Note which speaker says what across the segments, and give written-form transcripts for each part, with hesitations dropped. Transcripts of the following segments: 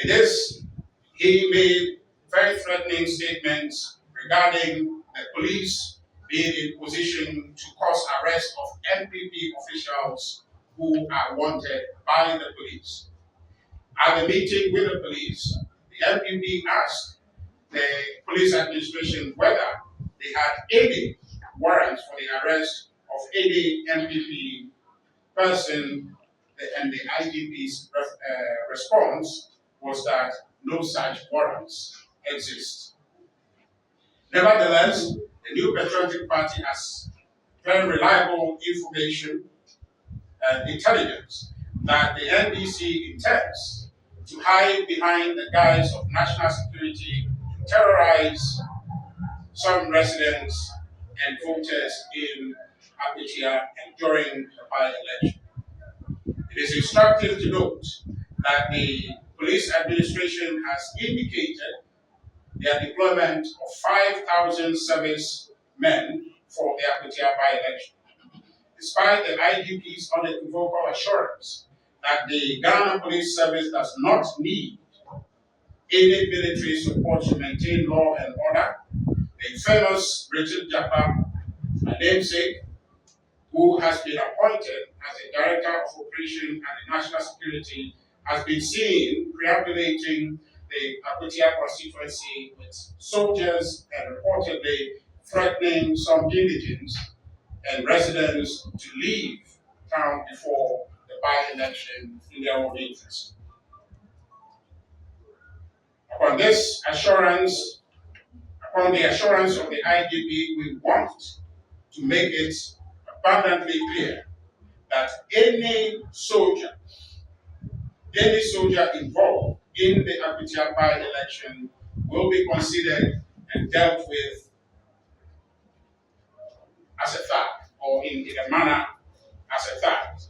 Speaker 1: In this, he made very threatening statements regarding the police being in position to cause arrest of NPP officials who are wanted by the police. At the meeting with the police, the NPP asked the police administration whether they had any warrants for the arrest of any NPP person, and the IGP's response was that no such warrants exist. Nevertheless, the new Patriotic Party has very reliable information and intelligence that the NDC intends to hide behind the guise of national security to terrorize some residents and voters in Akwatia and during the by-election. It is instructive to note that the police administration has indicated their deployment of 5,000 service men for the Akwatia by-election, despite the IGP's unequivocal assurance that the Ghana Police Service does not need any military support to maintain law and order. The famous Richard Japa, my namesake, who has been appointed as the Director of Operation and the National Security, has been seen preambulating the Akwatia constituency with soldiers and reportedly threatening some indigents and residents to leave town before the by-election in their own interest. Upon the assurance of the IGP, we want to make it abundantly clear that any soldier involved in the Akwatia by-election will be considered and dealt with as a fact, or in a manner as a fact,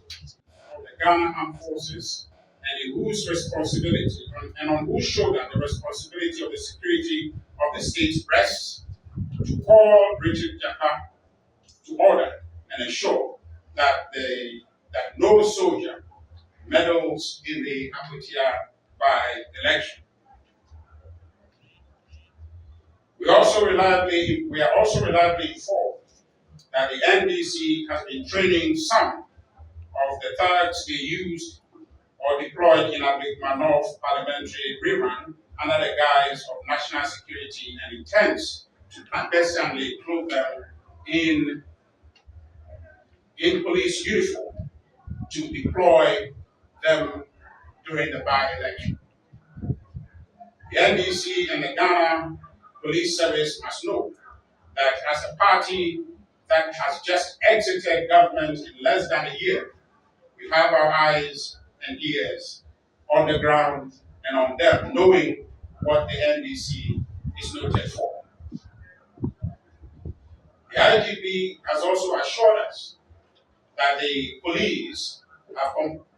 Speaker 1: of the Ghana Armed Forces, and in whose responsibility and on whose shoulder the responsibility of the security of the state rests, to call Richard Japa to order and ensure that no soldier meddles in the Akwatia by-election. We are also reliably informed that the NDC has been training some of the thugs they used or deployed in Ablikma North parliamentary rerun under the guise of national security and intends to clandestinely clothe them in police uniform to deploy them during the by-election. The NDC and the Ghana Police Service must know that as a party that has just exited government in less than a year, we have our eyes and ears on the ground and on them, knowing what the NDC is noted for. The IGP has also assured us that the police have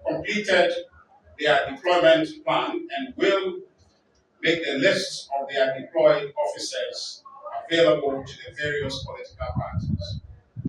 Speaker 1: completed their deployment plan and will make the list of their deployed officers available to the various political parties.